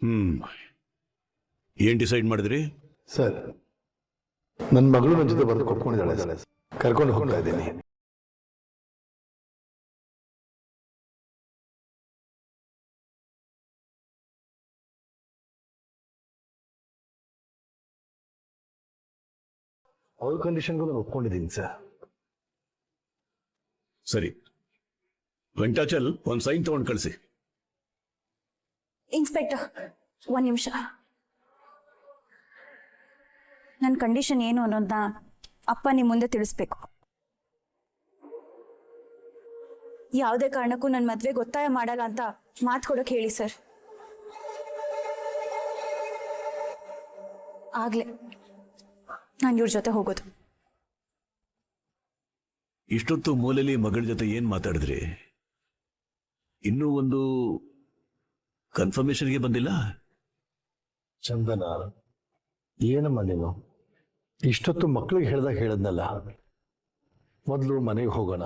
ಏನು ಡಿಸೈಡ್ ಮಾಡಿದ್ರಿ? ಸರ್, ನನ್ನ ಮಗಳು ನನ್ನ ಜೊತೆ ಬರೆದು ಕೊಟ್ಕೊಂಡಿದ್ದಾಳೆ. ಕರ್ಕೊಂಡು ಹೋಗ್ತಾ ಇದ್ದೀನಿ. ಅವ್ರ ಕಂಡೀಷನ್ಗೂ ನಾನು ಒಪ್ಕೊಂಡಿದ್ದೀನಿ ಸರ್. ಸರಿ, ವೆಂಕಟಾಚಲ್ ಒಂದು ಸೈನ್ ತಗೊಂಡು ಕಳಿಸಿ. ಇನ್ಸ್ಪೆಕ್ಟರ್, ಒಂದು ನಿಮಿಷ. ನನ್ನ ಕಂಡೀಷನ್ ಏನು ಅನ್ನೋದನ್ನ ಅಪ್ಪ ನಿಮ್ಮ ಮುಂದೆ ತಿಳಿಸ್ಬೇಕು. ಯಾವುದೇ ಕಾರಣಕ್ಕೂ ನನ್ನ ಮದುವೆಗೆ ಒತ್ತಾಯ ಮಾಡಲ್ಲ ಅಂತ ಮಾತು ಕೊಡೋಕೆ ಹೇಳಿ ಸರ್. ಆಗ್ಲೇ ನಾನು ಇವ್ರ ಜೊತೆ ಹೋಗೋದು. ಇಷ್ಟೊತ್ತು ಮೂಲೆಯಲ್ಲಿ ಮಗಳ ಜೊತೆ ಏನ್ ಮಾತಾಡಿದ್ರಿ? ಇನ್ನೂ ಒಂದು ಕನ್ಫರ್ಮೇಶನ್ಗೆ ಬಂದಿಲ್ಲ? ಚಂದನ, ಏನಮ್ಮ ನೀನು ಇಷ್ಟೊತ್ತು ಮಕ್ಕಳಿಗೆ ಹೇಳ್ದಾಗ ಹೇಳದ್ನಲ್ಲ, ಮೊದಲು ಮನೆಗೆ ಹೋಗೋಣ,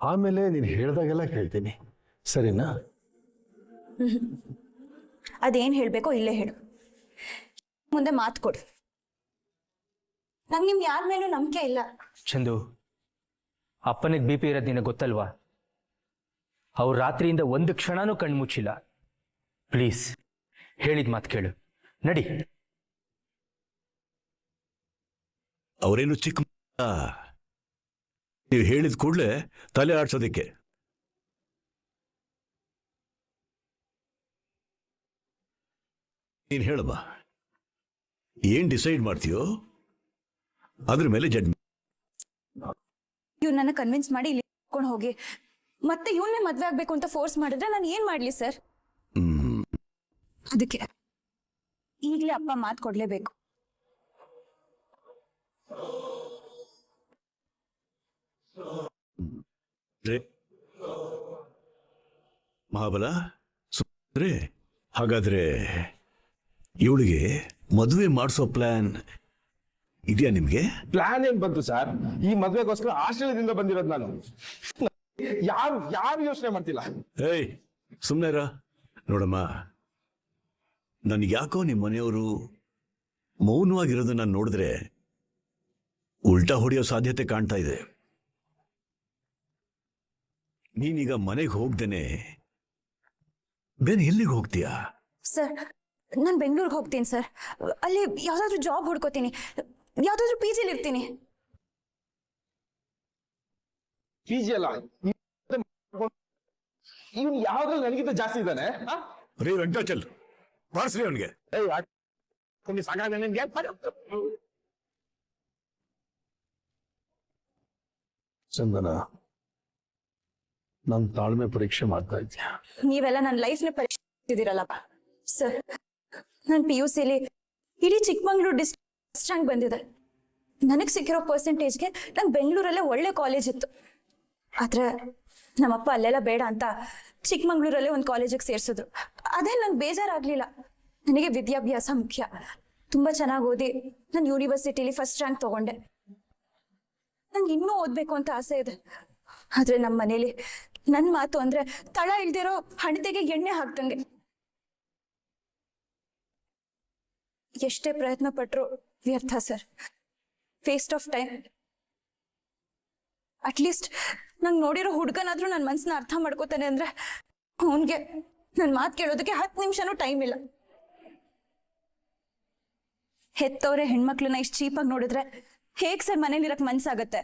ಆಮೇಲೆ ನೀನು ಹೇಳ್ದಾಗೆಲ್ಲ ಕೇಳ್ತೀನಿ, ಸರಿನಾ? ಅದೇನು ಹೇಳಬೇಕೋ ಇಲ್ಲೇ ಹೇಳು, ಮುಂದೆ ಮಾತು ಕೊಡು. ನಂಗೆ ನಿಮ್ಗೆ ಯಾರ ಮೇಲೂ ನಂಬಿಕೆ ಇಲ್ಲ. ಚಂದು, ಅಪ್ಪನಿಗೆ ಬಿ ಪಿ ಇರೋದು ನಿನಗೆ ಗೊತ್ತಲ್ವಾ? ಅವ್ರು ರಾತ್ರಿಯಿಂದ ಒಂದು ಕ್ಷಣನೂ ಕಣ್ಮುಚ್ಚಿಲ್ಲ. ಪ್ಲೀಸ್ ಹೇಳಿದ ಮಾತು ಕೇಳು, ನಡಿ. ಅವರೇನು ಚಿಕ್ಕ ನೀವು ಹೇಳಿದ ಕೂಡಲೇ ತಲೆ ಆಡ್ಸೋದಿಕ್ಕೆ. ನೀನು ಹೇಳಮ್ಮ, ಏನ್ ಡಿಸೈಡ್ ಮಾಡ್ತೀಯೋ ಅದ್ರ ಮೇಲೆ ಜಡ್ಜ್ಮೆಂಟ್. ಇವ್ರು ನನ್ನ ಕನ್ವಿನ್ಸ್ ಮಾಡಿ ಇಲ್ಲಿ ಕರ್ಕೊಂಡು ಹೋಗಿ ಮತ್ತೆ ಇವನ್ನೇ ಮದ್ವೆ ಆಗ್ಬೇಕು ಅಂತ ಫೋರ್ಸ್ ಮಾಡಿದ್ರೆ ನಾನು ಏನ್ ಮಾಡ್ಲಿ ಸರ್? ಅದಕ್ಕೆ ಈಗಲೇ ಅಪ್ಪ ಮಾತು ಕೊಡ್ಲೇಬೇಕು. ಮಹಾಬಲ, ಹಾಗಾದ್ರೆ ಇವಳಿಗೆ ಮದುವೆ ಮಾಡಿಸೋ ಪ್ಲಾನ್ ಇದೆಯಾ ನಿಮ್ಗೆ? ಪ್ಲಾನ್ ಏನ್ ಬಂತು ಸರ್? ಈ ಮದ್ವೆಗೋಸ್ಕರ ಆಸ್ಟ್ರೇಲಿಯಾದಿಂದ ಬಂದಿರೋದು ನಾನು. ಯಾರು ಯೋಚನೆ ಮಾಡ್ತಿಲ್ಲ. ಏಯ್ ಸುಮ್ನೆರ. ನೋಡಮ್ಮ, ನನ್ಗೆ ಯಾಕೋ ನಿಮ್ಮ ಮನೆಯವರು ಮೌನವಾಗಿರೋದನ್ನ ನೋಡಿದ್ರೆ ಉಲ್ಟಾ ಹೊಡೆಯೋ ಸಾಧ್ಯತೆ ಕಾಣ್ತಾ ಇದೆ. ನೀನೀಗ ಮನೆಗೆ ಹೋಗ್ದೇನೆ ಬೇರೆ ಎಲ್ಲಿಗೆ ಹೋಗ್ತೀಯಾ? ಸರ್, ನಾನು ಬೆಂಗಳೂರಿಗೆ ಹೋಗ್ತೀನಿ ಸರ್. ಅಲ್ಲಿ ಯಾವ್ದಾದ್ರು ಜಾಬ್ ಹುಡ್ಕೋತೀನಿ, ಯಾವ್ದಾದ್ರು PG ಇರ್ತೀನಿ. PG ಅಲ್ಲ, ಇವನು ಯಾವ್ದ್ರಲ್ಲಿ ನನಗಿಂತ ಜಾಸ್ತಿ ಇದ್ದಾನೆ. ರೀ ವೆಂಕಟಾಚಲ್, ಬಾರಿಸ್ರಿ ಅವನಿಗೆ. ಚಂದನ, ನಾನು ತಾಳ್ಮೆ ಪರೀಕ್ಷೆ ಮಾಡ್ತಾ ಇದ್ದೆ. ನೀವೆಲ್ಲ ನನ್ನ ಲೈಫ್ನ ಪರೀಕ್ಷಿಸಿದಿರಲ್ಲಪ್ಪ ಸರ್. ನಾನು PUCಲಿ ಇಡೀ ಚಿಕ್ಕಮಂಗ್ಳೂರು ಡಿಸ್ಟ್ರಿಕ್ಟ್ ಫಸ್ಟ್ ರ್ಯಾಂಕ್ ಬಂದಿದೆ. ನನಗೆ ಸಿಕ್ಕಿರೋ ಪರ್ಸೆಂಟೇಜ್ಗೆ ನಂಗೆ ಬೆಂಗಳೂರಲ್ಲೇ ಒಳ್ಳೆ ಕಾಲೇಜ್ ಇತ್ತು. ಆದ್ರೆ ನಮ್ಮಪ್ಪ ಅಲ್ಲೆಲ್ಲ ಬೇಡ ಅಂತ ಚಿಕ್ಕಮಂಗ್ಳೂರಲ್ಲೇ ಒಂದು ಕಾಲೇಜಿಗೆ ಸೇರಿಸಿದ್ರು. ಅದೇ ನಂಗೆ ಬೇಜಾರಾಗ್ಲಿಲ್ಲ. ನನಗೆ ವಿದ್ಯಾಭ್ಯಾಸ ಮುಖ್ಯ. ತುಂಬಾ ಚೆನ್ನಾಗಿ ಓದಿ ನಾನು ಯೂನಿವರ್ಸಿಟಿಲಿ ಫಸ್ಟ್ ರ್ಯಾಂಕ್ ತಗೊಂಡೆ. ನಂಗೆ ಇನ್ನೂ ಓದ್ಬೇಕು ಅಂತ ಆಸೆ ಇದೆ. ಆದ್ರೆ ನಮ್ಮ ಮನೇಲಿ ನನ್ನ ಮಾತು ಅಂದ್ರೆ ತಳ ಇಲ್ದಿರೋ ಹಣತೆಗೆ ಎಣ್ಣೆ ಹಾಕ್ದಂಗೆ. ಎಷ್ಟೇ ಪ್ರಯತ್ನ ಪಟ್ರು ವ್ಯರ್ಥ sir, waste of time. At least ನಂಗೆ ನೋಡಿರೋ ಹುಡುಗನಾದ್ರೂ ನನ್ನ ಮನಸ್ಸನ್ನ ಅರ್ಥ ಮಾಡ್ಕೋತಾನೆ ಅಂದ್ರೆ ಅವನ್ಗೆ ನನ್ನ ಮಾತು ಕೇಳೋದಕ್ಕೆ 10 ನಿಮಿಷನೂ ಟೈಮ್ ಇಲ್ಲ. ಹೆತ್ತವ್ರೆ ಹೆಣ್ಮಕ್ಳನ್ನ ಇಷ್ಟು ಚೀಪಾಗಿ ನೋಡಿದ್ರೆ ಹೇಗ್ ಸರ್ ಮನೇಲಿರಕ್ ಮನ್ಸಾಗತ್ತೆ?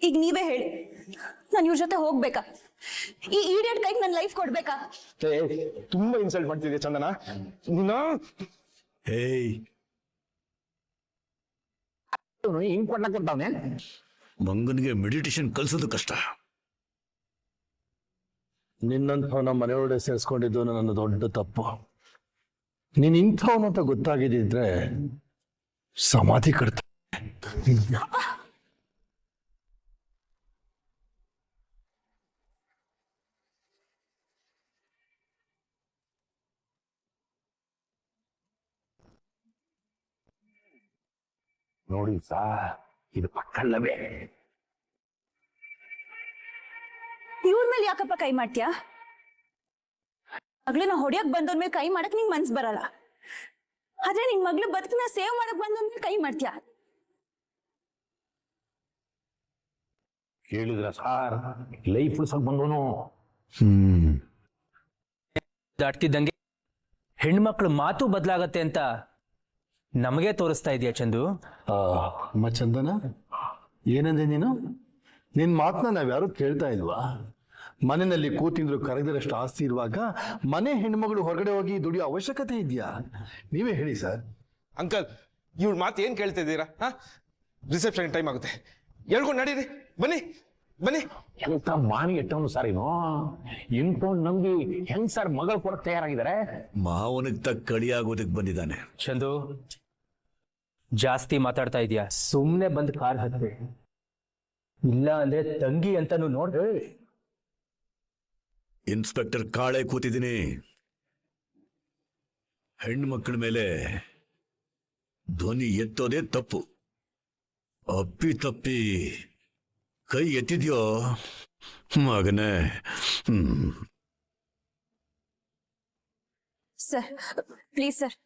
ಈಗ ನೀವೇ ಹೇಳಿ, ನಾನು ಇವ್ರ ಜೊತೆ ಹೋಗ್ಬೇಕಾ? ಈ ಈಡಿಯಟ್ ಕೈಗೆ ನನ್ನ ಲೈಫ್ ಕೊಡ್ಬೇಕಾ? ತುಂಬಾ ಇನ್ಸಲ್ಟ್ ಮಾಡ್ತಿದ್ಯಾ ಚಂದನ ನೀನು. ಹೇಯ್, ಹಿಂಗ್ ಕೊಡ್ಲಕ್ ಕೊಡ್ತಾವನೆ. ಮಂಗನಿಗೆ ಮೆಡಿಟೇಷನ್ ಕಲ್ಸೋದು ಕಷ್ಟ. ನಿನ್ನಂಥವನ ಮನೆಯೊಳಗೆ ಸೇರಿಸ್ಕೊಂಡಿದ್ದು ನನ್ನ ದೊಡ್ಡ ತಪ್ಪು. ನೀನ್ ಇಂಥವನು ಅಂತ ಗೊತ್ತಾಗಿದ್ದಿದ್ರೆ ಸಮಾಧಿ ಕಟ್ತ. ನೋಡಿ ಸಾ, ಇದು ಪಕ್ಕಲ್ಲವೇ. ಇವ್ರ ಮೇಲೆ ಯಾಕಪ್ಪ ಕೈ ಮಾಡ್ತೀಯಾ? ಮಗಳನ್ನ ಹೊಡಿಯಕ್ ಬಂದವ್ರ ಮೇಲೆ ಕೈ ಮಾಡಕ್ ನಿಂಗ್ ಮನ್ಸ್ ಬರಲ್ಲ, ಆದ್ರೆ ನಿನ್ ಮಗ್ಳು ಬದುಕನ್ನ ಸೇವ್ ಮಾಡಕ್ ಬಂದವ್ರ ಮೇಲೆ ಕೈ ಮಾಡ್ತೀಯಾ? ಕೇಳಿದ್ರ ಸಾರ್, ಲೈಫ್ ಉಳ್ಸಕ್ ಬಂದವನು. ದಾಟ್ತಿದ್ದಂಗೆ ಹೆಣ್ಮಕ್ಳು ಮಾತು ಬದಲಾಗತ್ತೆ ಅಂತ ನಮಗೆ ತೋರಿಸ್ತಾ ಇದೆಯಾ ಚಂದು? ಅಮ್ಮ ಚಂದನ, ಏನಂದೆ ನೀನು? ನಿನ್ ಮಾತನ್ನ ನಾವ್ಯಾರು ಕೇಳ್ತಾ ಇಲ್ವಾ? ಮನೆಯಲ್ಲಿ ಕೂತಿದ್ರು ಕರೆದರಷ್ಟು ಆಸ್ತಿ ಇರುವಾಗ ಮನೆ ಹೆಣ್ಮಗಳು ಹೊರಗಡೆ ಹೋಗಿ ದುಡಿಯೋ ಅವಶ್ಯಕತೆ ಇದೆಯಾ? ನೀವೇ ಹೇಳಿ ಸರ್. ಅಂಕಲ್, ಇವ್ರ ಮಾತು ಏನ್ ಕೇಳ್ತಾ ಇದ್ದೀರಾ? ರಿಸೆಪ್ಷನ್ ಟೈಮ್ ಆಗುತ್ತೆ, ಹೇಳ್ಕೊಂಡು ನಡೀರಿ. ಬನ್ನಿ ಬನ್ನಿ. ಎಂತ ಮಾನಿ ಎಟ್ಟವನು ಸರ್ ಏನು? ಇಂಥವ್ನು ನಂಬಿ ಹೆಂಗ್ ಸರ್ ಮಗಳು ಕೊಡಕ್ ತಯಾರಾಗಿದ್ದಾರೆ? ಮಾವನಿಗೆ ತಕ್ಕ ಕಡಿಯಾಗೋದಕ್ಕೆ ಬಂದಿದ್ದಾನೆ. ಚಂದು, ಜಾಸ್ತಿ ಮಾತಾಡ್ತಾ ಇದೀಯಾ, ಸುಮ್ನೆ ಬಂದ್ ಕಾರ್ ಹತ್ತೆ, ಇಲ್ಲ ಅಂದ್ರೆ ತಂಗಿ ಅಂತಾನು ನೋಡ್ರಿ. ಇನ್ಸ್ಪೆಕ್ಟರ್ ಕಾಳೆ ಕೂತಿದ್ದೀನಿ. ಹೆಣ್ಮಕ್ಳ ಮೇಲೆ ಧ್ವನಿ ಎತ್ತೋದೇ ತಪ್ಪು. ಅಪ್ಪಿ ತಪ್ಪಿ ಕೈ ಎತ್ತಿದ್ಯೋ ಮಗನೇ. ಸರ್ ಪ್ಲೀಸ್ ಸರ್,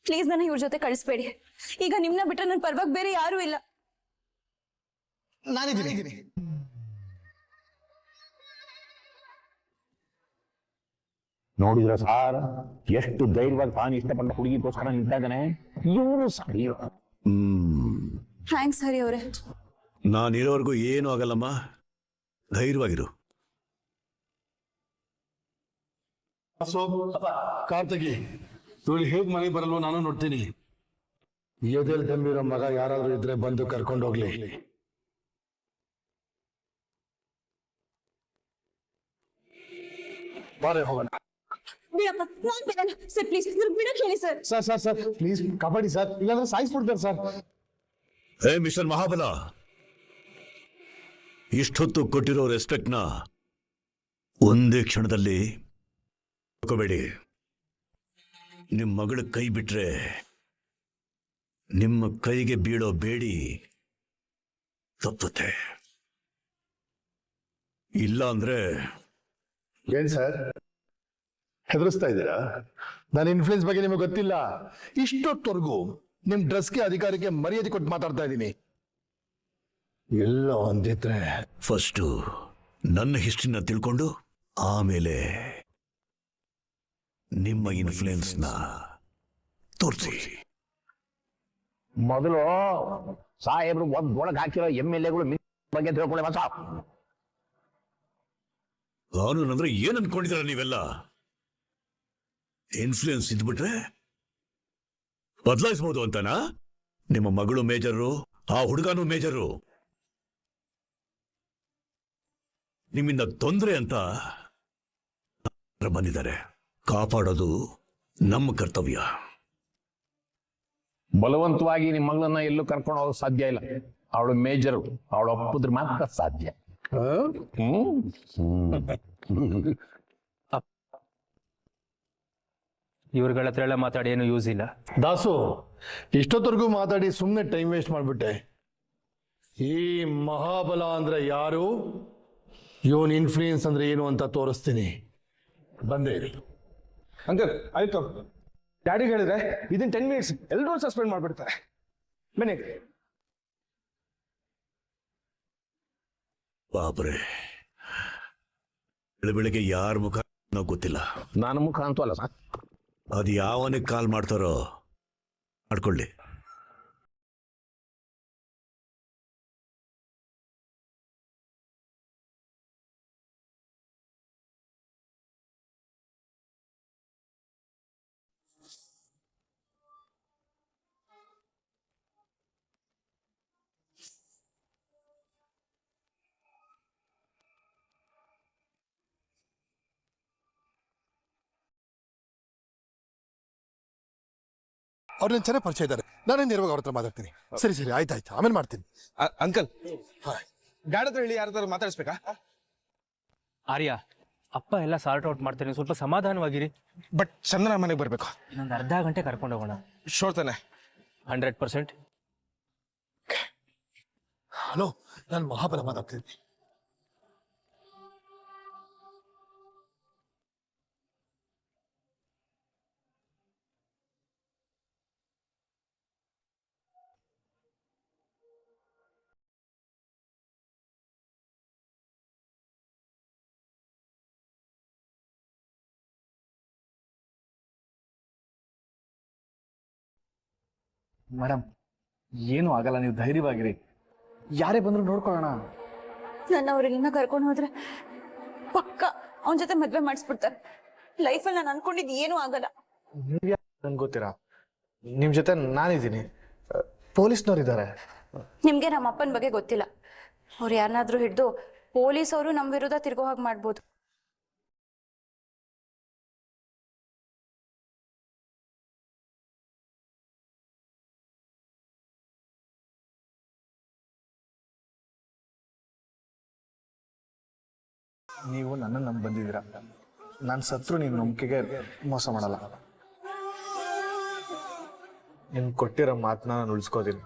ಪ್ಲೀಸ್ ನನ್ನ ಇವ್ರ ಜೊತೆ ಕಳಿಸ್ಬೇಡಿ. ಈಗ ನಿಮ್ನ ಬಿಟ್ರೆ ನನ್ನ ಪರವಾಗಿ ಬೇರೆ ಯಾರೂ ಇಲ್ಲ. ನಾನಿದ್ದೀನಿ. ನೋಡಿದ್ರ ಸಾರ್, ಎಷ್ಟು ಧೈರ್ಯವಾಗಿ ತಾನು ಇಷ್ಟಪಟ್ಟ ಹುಡುಗಿಗೋಸ್ಕರ ನಿಂತ ಇದ್ದಾನೆ. ಇವನು ಸರಿ. ಥ್ಯಾಂಕ್ಸ್ ಹರಿ ಅವರೇ. ನಾನಿರೋವರೆಗೂ ಏನೂ ಆಗಲ್ಲಮ್ಮ, ಧೈರ್ಯವಾಗಿರು. ಕಾರ್ ತೆಗಿ. ಇವಳು ಹೇಗ್ ಮನೆಗೆ ಬರಲ್ವೋ ನಾನು ನೋಡ್ತೀನಿ. ಎದೆಲ್ ತಂಬಿರೋ ಮಗ ಯಾರಾದ್ರೂ ಇದ್ರೆ ಬಂದು ಕರ್ಕೊಂಡು ಹೋಗ್ಲಿ. ಬಾರೆ ಹೋಗೋಣ. ಬಿಡಪ್ಪ, ನಾನ್ ಬಿಡಲ್ಲ ಸರ್, ಪ್ಲೀಸ್ ಬಿಡಕ್ ಹೇಳಿ ಸರ್. ಸರ್ ಪ್ಲೀಸ್ ಕಾಪಾಡಿ ಸರ್, ಇಲ್ಲಾಂದ್ರೆ ಸಾಯಿಸ್ಬಿಡ್ತಾರೆ ಸರ್. ಏ ಮಿಸ್ಟರ್ ಮಹಾಬಲ, ಇಷ್ಟೊತ್ತು ಕೊಟ್ಟಿರೋ ರೆಸ್ಪೆಕ್ಟ್ನ ಒಂದೇ ಕ್ಷಣದಲ್ಲಿ ತಗೋಬೇಡಿ. ನಿಮ್ಮ ಮಗಳ ಕೈ ಬಿಟ್ರೆ ನಿಮ್ಮ ಕೈಗೆ ಬೀಳೋ ಬೇಡಿ ತಪ್ಪುತ್ತೆ. ಇಲ್ಲ ಅಂದ್ರೆ ಏನ್ ಸರ್ ಹೆದರಿಸ್ತಾ ಇದ್ದೀರಾ? ನನ್ನ ಇನ್ಫ್ಲೂಯೆನ್ಸ್ ಬಗ್ಗೆ ನಿಮಗೆ ಗೊತ್ತಿಲ್ಲ. ಇಷ್ಟೊತ್ತವರೆಗೂ ನಿಮ್ ಡ್ರೆಸ್ಗೆ ಅಧಿಕಾರಕ್ಕೆ ಮರ್ಯಾದೆ ಕೊಟ್ಟು ಮಾತಾಡ್ತಾ ಇದ್ದೀನಿ. ಎಲ್ಲೋ ಅಂದಿದ್ರೆ ಫಸ್ಟು ನನ್ನ ಹಿಸ್ಟ್ರಿನ ತಿಳ್ಕೊಂಡು ಆಮೇಲೆ ನಿಮ್ಮ ಇನ್ಫ್ಲೂಯೆನ್ಸ್ನ ತೋರಿಸಿ. ಮೊದಲು ಸಾಹೇಬ್ರು ಒಳಗೆ ಹಾಕಿರೋ MLAಗಳು ಬಗ್ಗೆ ತಿಳ್ಕೊಳ್ಳಿ ಮಸ. ಕಾನೂನು ಅಂದ್ರೆ ಏನ್ ಅನ್ಕೊಂಡಿದ್ದೀರ ನೀವೆಲ್ಲ? ಇನ್ಫ್ಲೂಯೆನ್ಸ್ ಇದ್ಬಿಟ್ರೆ ಬದಲಾಯಿಸಬಹುದು ಅಂತನಾ? ನಿಮ್ಮ ಮಗಳು ಮೇಜರು, ಆ ಹುಡುಗನೂ ಮೇಜರು. ನಿಮ್ಮಿಂದ ತೊಂದರೆ ಅಂತ ಬಂದಿದ್ದಾರೆ. ಕಾಪಾಡೋದು ನಮ್ಮ ಕರ್ತವ್ಯ. ಬಲವಂತವಾಗಿ ನಿಮ್ಮ ಮಗಳನ್ನ ಎಲ್ಲೂ ಕರ್ಕೊಂಡು ಹೋಗೋಕೆ ಸಾಧ್ಯ ಇಲ್ಲ. ಅವಳು ಮೇಜರು, ಅವಳು ಒಪ್ಪಿದ್ರೆ ಮಾತ್ರ ಸಾಧ್ಯ. ಇವ್ರಗಳ ಹತ್ರ ಎಲ್ಲ ಮಾತಾಡಿ ಏನು ಯೂಸ್ ಇಲ್ಲ. ದಾಸು, ಇಷ್ಟೊತ್ತವರೆಗೂ ಮಾತಾಡಿ ಸುಮ್ಮನೆ ಟೈಮ್ ವೇಸ್ಟ್ ಮಾಡ್ಬಿಟ್ಟೆ. ಈ ಮಹಾಬಲ ಅಂದ್ರೆ ಯಾರು, ಇವನ್ ಇನ್ಫ್ಲೂಯೆನ್ಸ್ ಅಂದ್ರೆ ಏನು ಅಂತ ತೋರಿಸ್ತೀನಿ. ಬಂದೇ ಇರಿ. ಅಂಕಲ್ ಆಯ್ತು, ಡ್ಯಾಡಿ ಹೇಳಿದ್ರೆ ಇದನ್ 10 minutes ಎಲ್ಲರೂ ಸಸ್ಪೆಂಡ್ ಮಾಡ್ಬಿಡ್ತಾರೆ. ಬನ್ನಿ. ಬಾಬ್ರೆ, ಬೆಳಗ್ಗೆ ಯಾರ ಮುಖ ಗೊತ್ತಿಲ್ಲ. ನನ್ನ ಮುಖ ಅಂತೂ ಅಲ್ಲ ಸರ್. ಅದು ಯಾವನಿಗೆ ಕಾಲ್ ಮಾಡ್ತಾರೋ ಮಾಡ್ಕೊಳ್ಳಿ. ಅವ್ರು ನನ್ನ ಚೆನ್ನಾಗಿ ಪರಿಚಯ ಇದ್ದಾರೆ. ನಾನೇ ನೇರವಾಗಿ ಅವ್ರ ಹತ್ರ ಮಾತಾಡ್ತೀನಿ. ಸರಿ ಆಯ್ತಾಯ್ತು, ಆಮೇಲೆ ಮಾಡ್ತೀನಿ. ಅಂಕಲ್, ಡ್ಯಾಡ್ ಹತ್ರ ಹೇಳಿ ಯಾರ ಹತ್ರ ಮಾತಾಡಿಸ್ಬೇಕಾ? ಆರ್ಯ, ಅಪ್ಪ ಎಲ್ಲ ಸಾರ್ಟ್ ಔಟ್ ಮಾಡ್ತಾರೆ, ಸ್ವಲ್ಪ ಸಮಾಧಾನವಾಗಿರಿ. ಬಟ್ ಚಂದನ ಮನೆಗೆ ಬರ್ಬೇಕು. ಇನ್ನೊಂದು ಅರ್ಧ ಗಂಟೆ ಕರ್ಕೊಂಡು ಹೋಗೋಣ. ಶೋರ್ ತಾನೆ? 100%. ಹಲೋ, ನಾನು ಮಹಾಬಲ ಮಾತಾಡ್ತಿದ್ದೀನಿ. ಮೇಡಮ್ ಏನೂ ಆಗಲ್ಲ, ನೀವು ಧೈರ್ಯವಾಗಿರಿ. ಯಾರೇ ಬಂದರೂ ನೋಡ್ಕೊಳ್ಳೋಣ. ನನ್ನ ಅವ್ರಿಲ್ಲಿಂದ ಕರ್ಕೊಂಡು ಹೋದ್ರೆ ಪಕ್ಕ ಅವನ ಜೊತೆ ಮದ್ವೆ ಮಾಡಿಸ್ಬಿಡ್ತಾರೆ. ಲೈಫಲ್ಲಿ ನಾನು ಅನ್ಕೊಂಡಿದ್ದು ಏನೂ ಆಗಲ್ಲ. ನೀವು ಯಾರು ನನ್ಗೆ ಗೊತ್ತಿರಾ? ನಿಮ್ಮ ಜೊತೆ ನಾನಿದ್ದೀನಿ, ಪೊಲೀಸ್ನವ್ರಿದ್ದಾರೆ. ನಿಮ್ಗೆ ನಮ್ಮ ಅಪ್ಪನ ಬಗ್ಗೆ ಗೊತ್ತಿಲ್ಲ. ಅವ್ರು ಯಾರನ್ನಾದ್ರೂ ಹಿಡಿದು ಪೊಲೀಸ್ ಅವರು ನಮ್ಮ ವಿರುದ್ಧ ತಿರ್ಗೋ ಹಾಗೆ ಮಾಡ್ಬೋದು. ನೀವು ನನ್ನನ್ನು ನಂಬಿ ಬಂದಿದ್ದೀರಾ. ನಾನು ಸತ್ರು ನಿಮ್ಮ ನಂಬಿಕೆಗೆ ಮೋಸ ಮಾಡಲ್ಲ. ನಿಮ್ಗೆ ಕೊಟ್ಟಿರೋ ಮಾತನ್ನ ನಾನು ಉಳಿಸ್ಕೋತೀನಿ.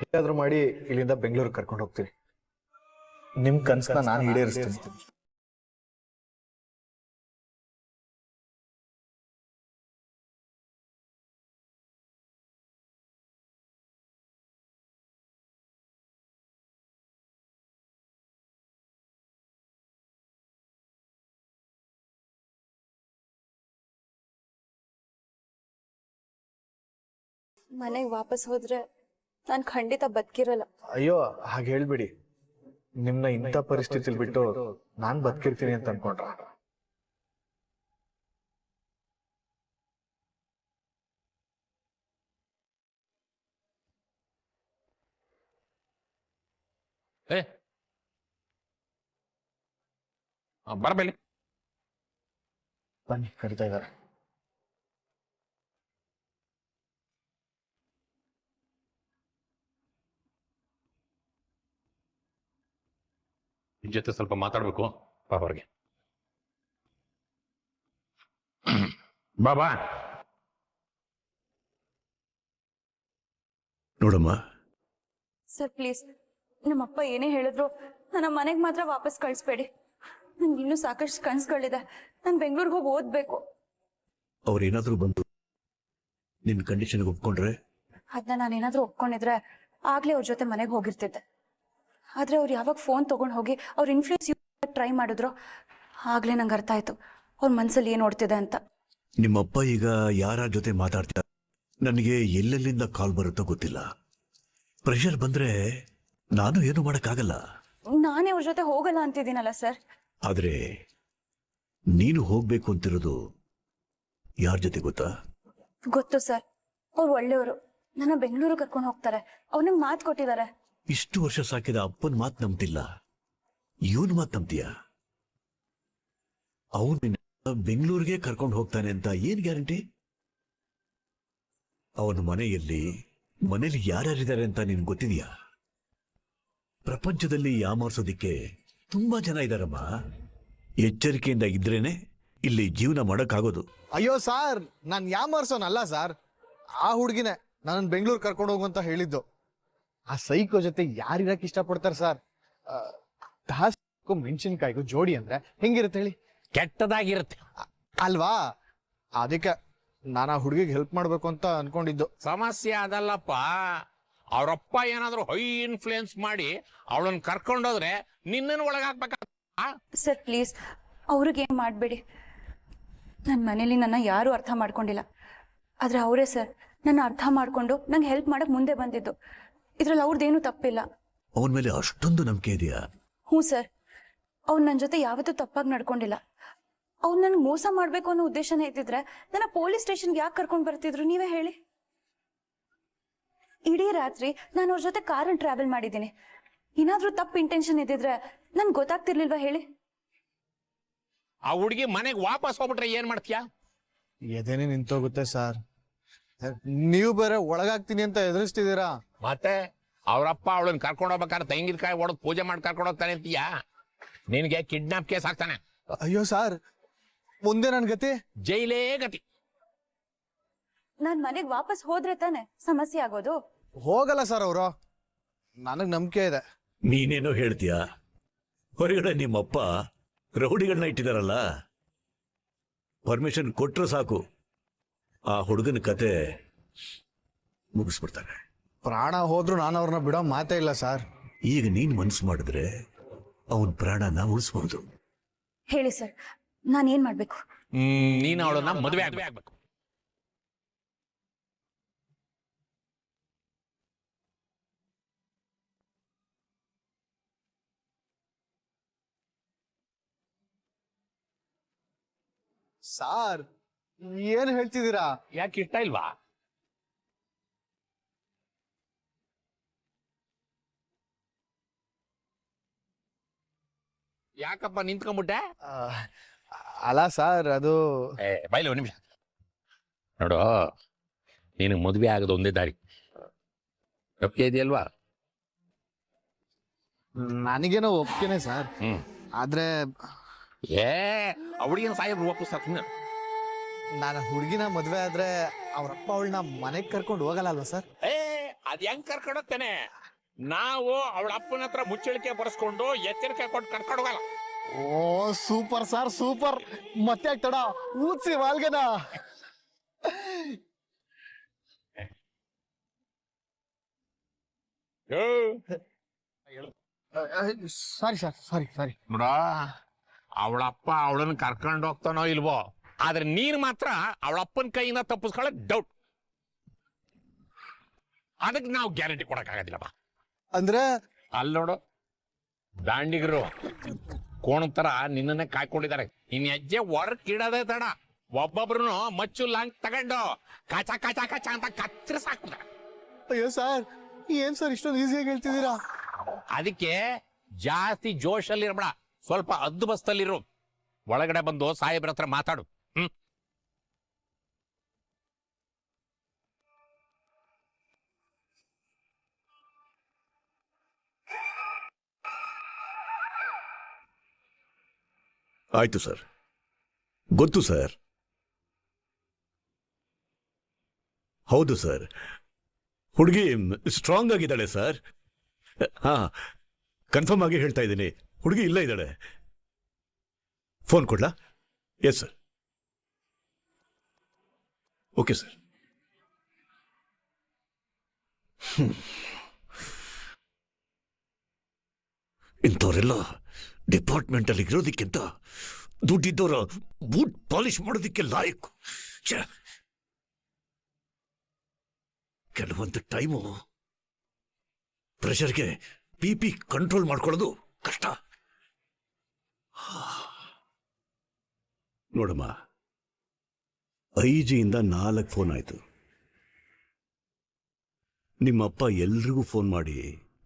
ಹೇಗಾದ್ರೂ ಮಾಡಿ ಇಲ್ಲಿಂದ ಬೆಂಗಳೂರಿಗೆ ಕರ್ಕೊಂಡು ಹೋಗ್ತೀನಿ. ನಿಮ್ಮ ಕನಸನ್ನ ನಾನು ಈಡೇರಿಸ್ತೀನಿ. ಮನೆಗೆ ವಾಪಸ್ ಹೋದ್ರೆ ನಾನು ಖಂಡಿತ ಬದುಕಿರಲ್ಲ. ಅಯ್ಯೋ ಹಾಗೆ ಹೇಳ್ಬಿಡಿ. ನಿಮ್ನ ಇಂಥ ಪರಿಸ್ಥಿತಿಲಿ ಬಿಟ್ಟು ನಾನು ಬದುಕಿರ್ತೀನಿ ಅಂತ ಅನ್ಕೊಂಡ್ರ? ಬರಬೇಲಿ ಬನ್ನಿ, ಕರಿತಾ ಇದ್ದಾರೆ. ನಿನ್ ಜೊತೆ ಸ್ವಲ್ಪ ಮಾತಾಡ್ಬೇಕು. ಬಾ ಹೊರಗೆ. ಬಾಬಾ ನೋಡಮ್ಮ, ಸರ್ ಪ್ಲೀಸ್, ನಮ್ಮಪ್ಪ ಏನೇ ಹೇಳಿದ್ರು ನನ್ನ ಮನೆಗೆ ಮಾತ್ರ ವಾಪಸ್ ಕಳಿಸ್ಬೇಡಿ. ನನ್ಗೆ ಇನ್ನೂ ಸಾಕಷ್ಟು ಕನಸುಗಳಿದೆ. ನಾನು ಬೆಂಗಳೂರಿಗೆ ಹೋಗಿ ಓದ್ಬೇಕು. ಅವ್ರೇನಾದ್ರೂ ಬಂದು ನಿನ್ನ ಕಂಡೀಷನ್ಗೆ ಒಪ್ಕೊಂಡ್ರೆ? ಅದನ್ನ ನಾನೇನಾದ್ರೂ ಒಪ್ಕೊಂಡಿದ್ರೆ ಆಗ್ಲೇ ಅವ್ರ ಜೊತೆ ಮನೆಗೆ ಹೋಗಿರ್ತಿದ್ದೆ. ಆದ್ರೆ ಅವ್ರು ಯಾವಾಗ ಫೋನ್ ತಗೊಂಡು ಹೋಗಿ ಅವ್ರ ಇನ್ಫ್ಲೂಯೆನ್ಸ್ ಟ್ರೈ ಮಾಡಿದ್ರು ಆಗ್ಲೇ ನಂಗೆ ಅರ್ಥ ಆಯ್ತು ಅವ್ರ ಮನ್ಸಲ್ಲಿ ಏನ್ ಓಡ್ತಿದೆ ಅಂತ. ನಿಮ್ಮಪ್ಪ ಈಗ ಯಾರ ಜೊತೆ ಮಾತಾಡ್ತಾರೆ? ನನಗೆ ಎಲ್ಲೆಲ್ಲಿಂದ ಕಾಲ್ ಬರುತ್ತೋ ಗೊತ್ತಿಲ್ಲ. ಪ್ರೆಷರ್ ಬಂದ್ರೆ ನಾನು ಏನು ಮಾಡಕ್ಕಾಗಲ್ಲ. ನಾನೇ ಅವ್ರ ಜೊತೆ ಹೋಗಲ್ಲ ಅಂತಿದ್ದೀನಲ್ಲ ಸರ್. ಆದ್ರೆ ನೀನು ಹೋಗ್ಬೇಕು ಅಂತಿರೋದು ಯಾರ ಜೊತೆ ಗೊತ್ತಾ? ಗೊತ್ತು ಸರ್, ಅವ್ರು ಒಳ್ಳೆಯವರು. ನನ್ನ ಬೆಂಗಳೂರು ಕರ್ಕೊಂಡು ಹೋಗ್ತಾರೆ. ಅವ್ರು ನಂಗೆ ಮಾತು ಕೊಟ್ಟಿದ್ದಾರೆ. ಇಷ್ಟು ವರ್ಷ ಸಾಕಿದ ಅಪ್ಪನ ಮಾತು ನಂಬ್ತಿಲ್ಲ, ಇವನ್ ಮಾತು ನಂಬ್ತೀಯ? ಅವನು ಬೆಂಗಳೂರಿಗೆ ಕರ್ಕೊಂಡು ಹೋಗ್ತಾನೆ ಅಂತ ಏನ್ ಗ್ಯಾರಂಟಿ? ಅವನ ಮನೇಲಿ ಯಾರ್ಯಾರಿದ್ದಾರೆ ಅಂತ ನಿನ್ ಗೊತ್ತಿದೆಯಾ? ಪ್ರಪಂಚದಲ್ಲಿ ಯಾಮಾರ್ಸೋದಿಕ್ಕೆ ತುಂಬಾ ಜನ ಇದ್ದಾರಮ್ಮ. ಎಚ್ಚರಿಕೆಯಿಂದ ಇದ್ರೇನೆ ಇಲ್ಲಿ ಜೀವನ ಮಾಡಕ್ಕಾಗೋದು. ಅಯ್ಯೋ ಸಾರ್, ನಾನು ಯಾಮಾರ್ಸೋನಲ್ಲ ಸಾರ್. ಆ ಹುಡುಗಿನೇ ನನ್ನ ಬೆಂಗಳೂರು ಕರ್ಕೊಂಡು ಹೋಗುವಂತ ಹೇಳಿದ್ದು. ಆ ಸೈಕೋ ಜೊತೆ ಯಾರಿರಕ್ಕೆ ಇಷ್ಟಪಡ್ತಾರೆ ಸರ್? ಮೆಣಸಿನ್ಕಾಯಿಗೂ ಜೋಡಿ ಅಂದ್ರೆ ಹೆಂಗಿರುತ್ತೆ ಹೇಳಿ? ಕೆಟ್ಟದಾಗಿರುತ್ತೆ ಅಲ್ವಾ? ಅದಕ್ಕೆ ನಾನು ಆ ಹುಡುಗಿಗೆ ಹೆಲ್ಪ್ ಮಾಡ್ಬೇಕು ಅಂತ ಅನ್ಕೊಂಡಿದ್ದು. ಸಮಸ್ಯೆ ಅದಲ್ಲಪ್ಪ, ಅವ್ರಪ್ಪ ಏನಾದ್ರು ಹೈ ಇನ್ಫ್ಲೂಯೆನ್ಸ್ ಮಾಡಿ ಅವಳನ್ನ ಕರ್ಕೊಂಡೋದ್ರೆ ನಿನ್ನನ್ನು ಒಳಗಾಕ್ಬೇಕ. ಸರ್ ಪ್ಲೀಸ್, ಅವ್ರಿಗೇನು ಮಾಡಬೇಡಿ. ನನ್ನ ಮನೇಲಿ ನನ್ನ ಯಾರೂ ಅರ್ಥ ಮಾಡ್ಕೊಂಡಿಲ್ಲ. ಆದರೆ ಅವರೇ ಸರ್ ನನ್ನ ಅರ್ಥ ಮಾಡಿಕೊಂಡು ನಂಗೆ ಹೆಲ್ಪ್ ಮಾಡಕ್ಕೆ ಮುಂದೆ ಬಂದಿದ್ದು. ಇದ್ರಲ್ಲಿ ಅವ್ರದ್ದೇನು ತಪ್ಪಿಲ್ಲ. ಅವನ ಮೇಲೆ ಅಷ್ಟೊಂದು ನಂಬಿಕೆ ಇದೆಯಾ? ಹ್ಞೂ ಸರ್, ಅವ್ನು ನನ್ನ ಜೊತೆ ಯಾವತ್ತೂ ತಪ್ಪಾಗಿ ನಡ್ಕೊಂಡಿಲ್ಲ. ಅವ್ನು ನನಗೆ ಮೋಸ ಮಾಡಬೇಕು ಅನ್ನೋ ಉದ್ದೇಶನೇ ಇದ್ದಿದ್ರೆ ನನ್ನ ಪೊಲೀಸ್ ಸ್ಟೇಷನ್ಗೆ ಯಾಕೆ ಕರ್ಕೊಂಡು ಬರ್ತಿದ್ರು ನೀವೇ ಹೇಳಿ? ಇಡೀ ರಾತ್ರಿ ನಾನು ಅವ್ರ ಜೊತೆ ಕಾರಲ್ಲಿ ಟ್ರಾವೆಲ್ ಮಾಡಿದ್ದೀನಿ. ಏನಾದರೂ ತಪ್ಪು ಇಂಟೆನ್ಷನ್ ಇದ್ದಿದ್ರೆ ನನ್ಗೆ ಗೊತ್ತಾಗ್ತಿರ್ಲಿಲ್ವಾ ಹೇಳಿ? ಆ ಹುಡುಗಿ ಮನೆಗೆ ವಾಪಸ್ ಹೋಗ್ಬಿಟ್ರೆ ಏನ್ ಮಾಡ್ತೀಯಾ? ಎದೇನೆ ನಿಂತೋಗುತ್ತೆ ಸರ್. ನೀವು ಬೇರೆ ಒಳಗಾಗ್ತೀನಿ ಅಂತ ಎದುರಿಸ್ತಿದ್ದೀರಾ. ಮತ್ತೆ ಅವ್ರಪ್ಪ ಅವಳನ್ನ ಕರ್ಕೊಂಡು ಹೋಗ್ಬೇಕಾದ್ರೆ ತೆಂಗಿನಕಾಯಿ ಹೊಡೆದು ಪೂಜೆ ಮಾಡಿ ಕರ್ಕೊಂಡು ಹೋಗ್ತಾನೆ ಅಂತೀಯಾ? ನಿನ್ಗೆ ಕಿಡ್ನಾಪ್ ಕೇಸ್ ಹಾಕ್ತಾನೆ. ಅಯ್ಯೋ ಸಾರ್, ಮುಂದೆ ನನ್ ಗತಿ ಜೈಲೇ ಗತಿ. ನಾನು ಮನೆಗೆ ವಾಪಸ್ ಹೋದ್ರೆ ತಾನೆ ಸಮಸ್ಯೆ ಆಗೋದು. ಹೋಗಲ್ಲ ಸರ್ ಅವರು. ನನಗ್ ನಂಬಿಕೆ ಇದೆ. ನೀನೇನೋ ಹೇಳ್ತೀಯ? ಹೊರಗಡೆ ನಿಮ್ಮಪ್ಪ ರೌಡಿಗಳನ್ನ ಇಟ್ಟಿದಾರಲ್ಲ, ಪರ್ಮಿಷನ್ ಕೊಟ್ರೆ ಸಾಕು ಆ ಹುಡುಗನ ಕತೆ ಮುಗಿಸ್ಬಿಡ್ತಾರೆ. ಪ್ರಾಣ ಹೋದ್ರು ನಾನು ಅವ್ರನ್ನ ಬಿಡೋ ಮಾತೇ ಇಲ್ಲ ಸರ್. ಈಗ ನೀನ್ ಮನ್ಸು ಮಾಡಿದ್ರೆ ಅವನ ಪ್ರಾಣನ ಉಳಿಸ್ಬಹುದು. ಹೇಳಿ ಸರ್, ನಾನೇನ್ ಮಾಡ್ಬೇಕು? ನೀನು ಅವಳನ್ನ ಮದುವೆ ಆಗ್ಬೇಕು. ಸಾರ್ ಏನ್ ಹೇಳ್ತಿದ್ದೀರಾ? ಯಾಕೆ ಇಷ್ಟ ಇಲ್ವಾ? ಯಾಕಪ್ಪ ನಿಂತ್ಕೊಂಡ್ಬಿಟ್ಟೆ? ಆ, ಅಲ್ಲ ಸರ್ ಅದು ಬೈಲಿ ಒಂದು ನಿಮಿಷ ನೋಡು, ನಿನಗೆ ಮದುವೆ ಆಗೋದು ಒಂದೇ ದಾರಿ. ಒಪ್ಪಿಗೆ ಇದೆಯಲ್ವಾ? ನನಗೇನೋ ಒಪ್ಕೆನೆ ಸರ್. ಆದ್ರೆ ಅವಳಿಗೇನು ಸಾಹೇಬ್ರು ವಾಪಸ್ ನಾನು ಹುಡುಗಿನ ಮದ್ವೆ ಆದ್ರೆ ಅವ್ರಪ್ಪ ಅವಳನ್ನ ಮನೆಗ್ ಕರ್ಕೊಂಡು ಹೋಗಲ್ಲ ಅಲ್ವಾ ಸರ್? ಅದ್ ಹೆಂಗ್ ಕರ್ಕೊಂಡೋಗ್ತಾನೆ? ನಾವು ಅವಳ ಅಪ್ಪನ ಹತ್ರ ಮುಚ್ಚಳಿಕೆ ಬರ್ಸ್ಕೊಂಡು ಎಚ್ಚರಿಕೆ ಕೊಟ್ಟು ಕರ್ಕೊಂಡು ಹೋಗಲ್ಲ. ಓ ಸೂಪರ್ ಸರ್ ಸೂಪರ್. ಮತ್ತೆ ಆಗ್ತಡ ಊದ್ಸಿ ವಾಲ್ಗೆನ. Sorry sir sorry. ನೋಡ, ಅವಳಪ್ಪ ಅವಳನ್ನ ಕರ್ಕೊಂಡು ಹೋಗ್ತಾನೋ ಇಲ್ವೋ, ಆದ್ರೆ ನೀನ್ ಮಾತ್ರ ಅವಳಪ್ಪನ ಕೈಯಿಂದ ತಪ್ಪಿಸ್ಕೊಳ್ಳೋಕ್ ಡೌಟ್. ಅದಕ್ಕೆ ನಾವು ಗ್ಯಾರಂಟಿ ಕೊಡಕ್ಕಾಗೋದಿಲ್ಲಪ್ಪ. ಅಂದ್ರೆ ಅಲ್ಲಿ ನೋಡು, ದಾಂಡಿಗರು ಕೋಣ ತರ ನಿನ್ನನ್ನೇ ಕಾಯ್ಕೊಂಡಿದ್ದಾರೆ. ಇನ್ ಹೆಜ್ಜೆ ಹೊರಕ್ ಇಡೋದೇ ತಡ. ಒಬ್ಬೊಬ್ರು ಮಚ್ಚು ಲಾಂಗ್ ತಗೊಂಡು ಕಾಚ ಕಾಚ ಕಾಚ ಅಂತ ಕಚ್ಚರ ಸಾಕ್ಬಿಡ್ತಾರೆ. ಅಯ್ಯೋ ಸರ್ ಏನ್ ಸರ್ ಇಷ್ಟೊಂದು ಈಸಿಯಾಗಿ ಹೇಳ್ತಿದ್ದೀರಾ? ಅದಕ್ಕೆ ಜಾಸ್ತಿ ಜೋಶಲ್ಲಿ ಇರಬೇಡ, ಸ್ವಲ್ಪ ಅದ್ದು ಬಸ್ತಲ್ಲಿರು. ಒಳಗಡೆ ಬಂದು ಸಾಹೇಬ್ರ ಹತ್ರ ಮಾತಾಡು. ಆಯ್ತು ಸರ್, ಗೊತ್ತು ಸರ್. ಹೌದು ಸರ್, ಹುಡುಗಿ ಸ್ಟ್ರಾಂಗ್ ಆಗಿದ್ದಾಳೆ ಸರ್. ಹಾ, ಕನ್ಫರ್ಮ್ ಆಗಿ ಹೇಳ್ತಾ ಇದ್ದೀನಿ, ಹುಡುಗಿ ಇಲ್ಲೇ ಇದ್ದಾಳೆ. ಫೋನ್ ಕೊಡ್ಲಾ? Yes sir. Okay sir. ಇಂಥವರೆಲ್ಲ ಡಿಪಾರ್ಟ್ಮೆಂಟಲ್ಲಿ ಇರೋದಕ್ಕಿಂತ ದುಡ್ಡಿದ್ದವರ ಬೂಟ್ ಪಾಲಿಶ್ ಮಾಡೋದಕ್ಕೆ ಲಾಯಕು. ಕೆಲವೊಂದು ಟೈಮು ಪ್ರೆಷರ್ಗೆ BP ಕಂಟ್ರೋಲ್ ಮಾಡ್ಕೊಳ್ಳೋದು ಕಷ್ಟ. ನೋಡಮ್ಮ, IG ಇಂದ 4 ಫೋನ್ ಆಯ್ತು. ನಿಮ್ಮಪ್ಪ ಎಲ್ರಿಗೂ ಫೋನ್ ಮಾಡಿ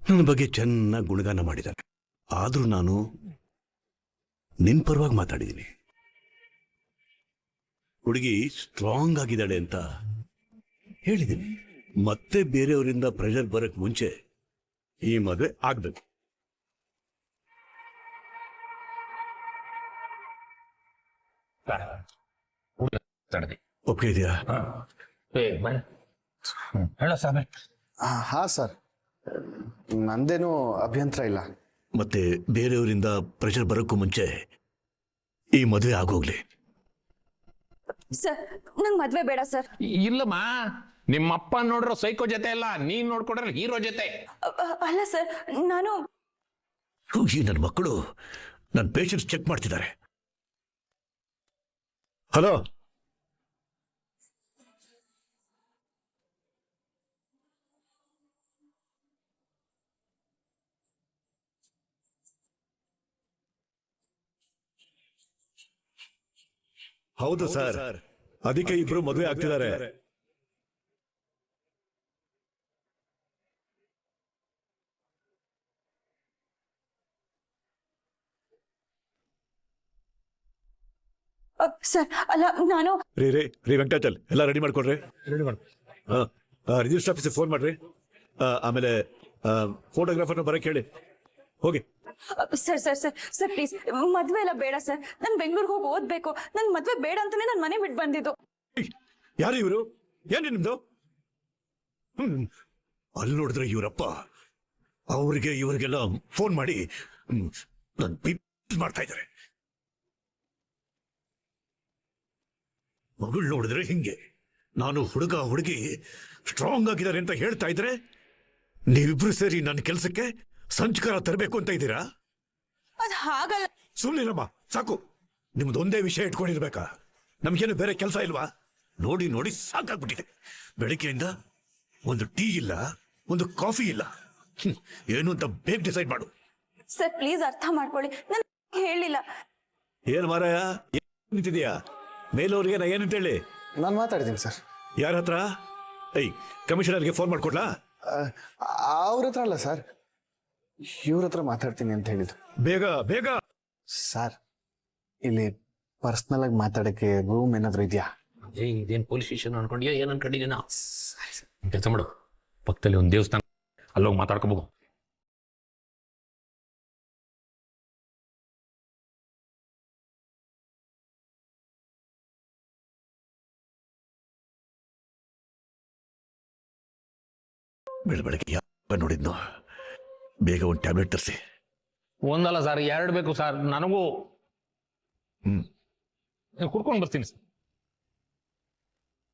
ನನ್ನ ಬಗ್ಗೆ ಚೆನ್ನಾಗಿ ಗುಣಗಾನ ಮಾಡಿದ್ದಾರೆ. ಆದ್ರೂ ನಾನು ನಿನ್ ಪರವಾಗಿ ಮಾತಾಡಿದ್ದೀನಿ. ಹುಡುಗಿ ಸ್ಟ್ರಾಂಗ್ ಆಗಿದ್ದಾಳೆ ಅಂತ ಹೇಳಿದ್ದೀನಿ. ಮತ್ತೆ ಬೇರೆಯವರಿಂದ ಪ್ರೆಷರ್ ಬರಕ್ ಮುಂಚೆ ಈ ಮದುವೆ ಆಗ್ಬೇಕು. ಒಪ್ಪಿಗೆ ಇದೆಯಾ? ಹೇಳ ಸಾಮೆ. ಹಾ ಸರ್, ನಂದೇನು ಅಭ್ಯಂತರ ಇಲ್ಲ. ಮತ್ತೆ ಬೇರೆಯವರಿಂದ ಪ್ರೆಷರ್ ಬರೋಕ್ಕೂ ಮುಂಚೆ ಈ ಮದುವೆ ಆಗೋಗ್ಲಿ. ಸರ್ ನಂಗೆ ಮದ್ವೆ ಬೇಡ ಸರ್. ಇಲ್ಲಮ್ಮ, ನಿಮ್ಮಪ್ಪ ನೋಡ್ರೋ ಸೈಕೋ ಜೊತೆ ಅಲ್ಲ, ನೀನ್ ನೋಡ್ಕೊಂಡ್ರೆ ಹೀರೋ ಜೊತೆ. ಅಲ್ಲ ಸರ್, ನಾನು ಈ ನನ್ನ ಮಕ್ಕಳು ನನ್ನ ಪೇಷನ್ಸ್ ಚೆಕ್ ಮಾಡ್ತಿದ್ದಾರೆ. ಹಲೋ, ಹೌದು ಸರ್, ಅದಕ್ಕೆ ಇಬ್ರು ಮದುವೆ ಆಗ್ತಿದ್ದಾರೆ. ಸರ್ ಅಲ್ಲ ನಾನು ರೀ ವೆಂಕಟಾಚಲ್, ಎಲ್ಲ ರೆಡಿ ಮಾಡ್ಕೊಡ್ರಿ. ರಿಜಿಸ್ಟರ್ ಆಫೀಸಿಗೆ ಫೋನ್ ಮಾಡ್ರಿ. ಆಮೇಲೆ ಫೋಟೋಗ್ರಾಫರ್ನ ಬರಕ್ಕೆ ಹೇಳಿ. ಹೋಗಿ. Sir sir sir sir please, ಮದ್ವೆ ಎಲ್ಲ ಬೇಡ ಸರ್. ನಾನು ಬೆಂಗಳೂರಿಗೆ ಹೋಗಿ ಓದ್ಬೇಕು. ನನ್ ಮದ್ವೆ ಬೇಡ ಅಂತಾನೆ ನಾನು ಮನೆ ಬಿಟ್ಟು ಬಂದಿದ್ದು. ಯಾರು ಇವರು? ಏನು ನಿಮ್ದು? ಅಲ್ಲಿ ನೋಡಿದ್ರೆ ಇವರಪ್ಪ ಅವ್ರಿಗೆ ಇವ್ರಿಗೆಲ್ಲ ಫೋನ್ ಮಾಡಿ ನನ್ ಮಾಡ್ತಾ ಇದ್ದಾರೆ. ಮಗಳು ನೋಡಿದ್ರೆ ಹಿಂಗೆ, ನಾನು ಹುಡುಗಿ ಸ್ಟ್ರಾಂಗ್ ಆಗಿದ್ದಾರೆ ಅಂತ ಹೇಳ್ತಾ ಇದ್ರೆ ನೀವಿಬ್ರು ಸೇರಿ ನನ್ನ ಕೆಲಸಕ್ಕೆ ಸಂಚಕಾರ ತರಬೇಕು ಅಂತ ಇದ್ದೀರಾ? ಅದ್ ಹಾಗಲ್ಲ. ಸುಮ್ಮನಿರಮ್ಮ, ಸಾಕು. ನಿಮ್ದೊಂದೇ ವಿಷಯ ಇಟ್ಕೊಂಡಿರ್ಬೇಕಾ? ನಮ್ಗೇನು ಬೇರೆ ಕೆಲಸ ಇಲ್ವಾ? ನೋಡಿ ನೋಡಿ ಸಾಕಾಗ್ಬಿಟ್ಟಿದೆ. ಬೆಳಿಗ್ಗೆಯಿಂದ ಒಂದು ಟೀ ಇಲ್ಲ, ಒಂದು ಕಾಫಿ ಇಲ್ಲ. ಏನು ಅಂತ ಬೇಗ ಡಿಸೈಡ್ ಮಾಡು. ಸರ್ ಪ್ಲೀಸ್ ಅರ್ಥ ಮಾಡ್ಕೊಳ್ಳಿ, ನಾನು ಹೇಳಿಲ್ಲ. ಏನ್ ಮಾರಾಯ ನಿಂತಿದೀಯಾ? ಮೇಲವ್ರಿಗೆ ನಾ ಏನಂತ ಹೇಳಿ? ನಾನು ಮಾತಾಡ್ತೀನಿ ಸರ್. ಯಾರ ಹತ್ರ? ಕಮಿಷನರ್ಗೆ ಫೋನ್ ಮಾಡ್ಕೊಡ್ಲಾ? ಅವ್ರ ಹತ್ರ ಅಲ್ಲ ಸರ್, ಇವ್ರ ಹತ್ರ ಮಾತಾಡ್ತೀನಿ ಅಂತ ಹೇಳಿದ್ರು. ಬೇಗ ಬೇಗ. ಸರ್, ಇಲ್ಲಿ ಪರ್ಸ್ನಲ್ ಆಗಿ ಮಾತಾಡಕ್ಕೆ ರೂಮ್ ಏನಾದ್ರು ಇದೆಯಾ? ಇದೇನ್ ಪೊಲೀಸ್ ಸ್ಟೇಷನ್ ಅನ್ಕೊಂಡಿಯೋ ಏನ್ ಅನ್ಕೊಂಡಿದ್ದೀನ? ಕೆಲಸ ಮಾಡು, ಪಕ್ಕದಲ್ಲಿ ಒಂದು ದೇವಸ್ಥಾನ, ಅಲ್ಲೋಗಿ ಮಾತಾಡ್ಕೋಬಹುದು. ಬೆಳಗ್ಗೆ ಯಾವ ನೋಡಿದ್ನು? ಬೇಗ ಒಂದು ಟ್ಯಾಬ್ಲೆಟ್ ತರಿಸಿ. ಒಂದಲ್ಲ ಸರ್, 2 ಬೇಕು ಸರ್ ನನಗೂ. ಹ್ಮ್ ಕುಡ್ಕೊಂಡು ಬರ್ತೀನಿ ಸರ್.